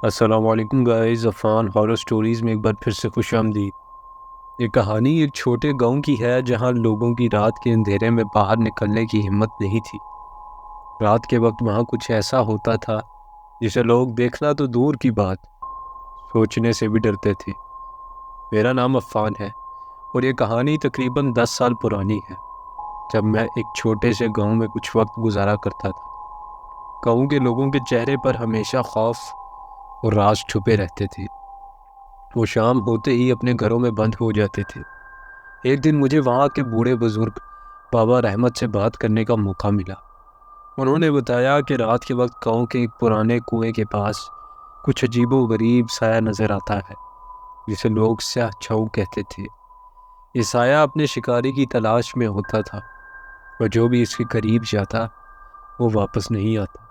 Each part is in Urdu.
السلام علیکم گائز، عفان ہارر سٹوریز میں ایک بار پھر سے خوش آمدید۔ یہ کہانی ایک چھوٹے گاؤں کی ہے جہاں لوگوں کی رات کے اندھیرے میں باہر نکلنے کی ہمت نہیں تھی۔ رات کے وقت وہاں کچھ ایسا ہوتا تھا جسے لوگ دیکھنا تو دور کی بات، سوچنے سے بھی ڈرتے تھے۔ میرا نام عفان ہے اور یہ کہانی تقریباً 10 سال پرانی ہے، جب میں ایک چھوٹے سے گاؤں میں کچھ وقت گزارا کرتا تھا۔ گاؤں کے لوگوں کے چہرے پر ہمیشہ خوف اور راز چھپے رہتے تھے۔ وہ شام ہوتے ہی اپنے گھروں میں بند ہو جاتے تھے۔ ایک دن مجھے وہاں کے بوڑھے بزرگ بابا رحمت سے بات کرنے کا موقع ملا۔ انہوں نے بتایا کہ رات کے وقت گاؤں کے ایک پرانے کنویں کے پاس کچھ عجیب و غریب سایہ نظر آتا ہے، جسے لوگ سیاہ چھاؤ کہتے تھے۔ یہ سایہ اپنے شکاری کی تلاش میں ہوتا تھا اور جو بھی اس کے قریب جاتا وہ واپس نہیں آتا۔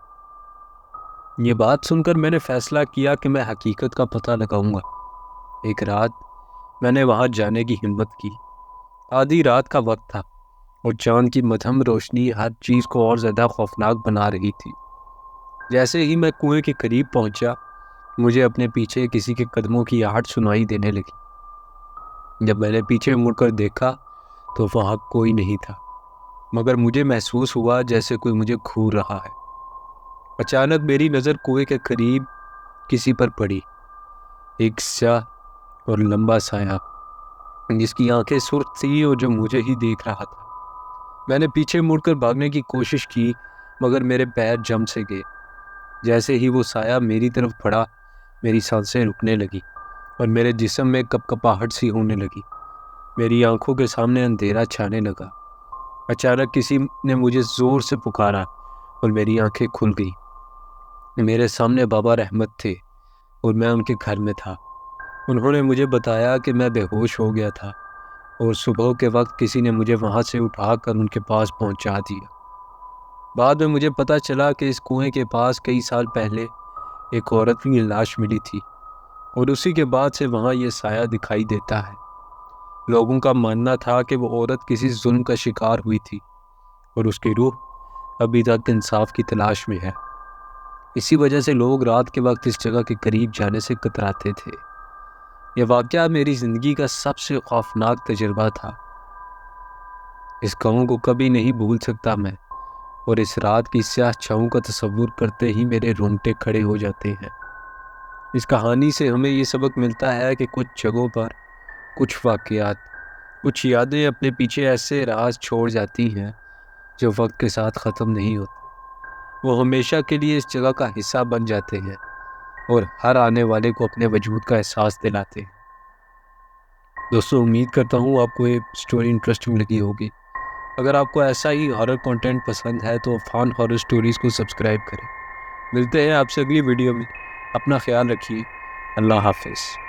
یہ بات سن کر میں نے فیصلہ کیا کہ میں حقیقت کا پتہ لگاؤں گا۔ ایک رات میں نے وہاں جانے کی ہمت کی۔ آدھی رات کا وقت تھا اور چاند کی مدھم روشنی ہر چیز کو اور زیادہ خوفناک بنا رہی تھی۔ جیسے ہی میں کنویں کے قریب پہنچا، مجھے اپنے پیچھے کسی کے قدموں کی آہٹ سنائی دینے لگی۔ جب میں نے پیچھے مڑ کر دیکھا تو وہاں کوئی نہیں تھا، مگر مجھے محسوس ہوا جیسے کوئی مجھے گھور رہا ہے۔ اچانک میری نظر کنویں کے قریب کسی پر پڑی، ایک سیاہ اور لمبا سایہ جس کی آنکھیں سرخ تھیں اور جو مجھے ہی دیکھ رہا تھا۔ میں نے پیچھے مڑ کر بھاگنے کی کوشش کی، مگر میرے پیر جم سے گئے۔ جیسے ہی وہ سایہ میری طرف پڑا، میری سانسیں رکنے لگی اور میرے جسم میں کپکپاہٹ سی ہونے لگی۔ میری آنکھوں کے سامنے اندھیرا چھانے لگا۔ اچانک کسی نے مجھے زور سے پکارا اور میری آنکھیں کھل گئیں۔ میرے سامنے بابا رحمت تھے اور میں ان کے گھر میں تھا۔ انہوں نے مجھے بتایا کہ میں بے ہوش ہو گیا تھا اور صبح کے وقت کسی نے مجھے وہاں سے اٹھا کر ان کے پاس پہنچا دیا۔ بعد میں مجھے پتہ چلا کہ اس کنویں کے پاس کئی سال پہلے ایک عورت کی لاش ملی تھی اور اسی کے بعد سے وہاں یہ سایہ دکھائی دیتا ہے۔ لوگوں کا ماننا تھا کہ وہ عورت کسی ظلم کا شکار ہوئی تھی اور اس کی روح ابھی تک انصاف کی تلاش میں ہے۔ اسی وجہ سے لوگ رات کے وقت اس جگہ کے قریب جانے سے کتراتے تھے۔ یہ واقعہ میری زندگی کا سب سے خوفناک تجربہ تھا۔ اس گاؤں کو کبھی نہیں بھول سکتا میں، اور اس رات کی سیاہ چھاؤں کا تصور کرتے ہی میرے رونگٹے کھڑے ہو جاتے ہیں۔ اس کہانی سے ہمیں یہ سبق ملتا ہے کہ کچھ جگہوں پر کچھ واقعات، کچھ یادیں اپنے پیچھے ایسے راز چھوڑ جاتی ہیں جو وقت کے ساتھ ختم نہیں ہوتے۔ وہ ہمیشہ کے لیے اس جگہ کا حصہ بن جاتے ہیں اور ہر آنے والے کو اپنے وجود کا احساس دلاتے ہیں۔ دوستو، امید کرتا ہوں آپ کو یہ سٹوری انٹرسٹنگ لگی ہوگی۔ اگر آپ کو ایسا ہی ہارر کنٹینٹ پسند ہے تو عفان ہارر سٹوریز کو سبسکرائب کریں۔ ملتے ہیں آپ سے اگلی ویڈیو میں۔ اپنا خیال رکھیے۔ اللہ حافظ۔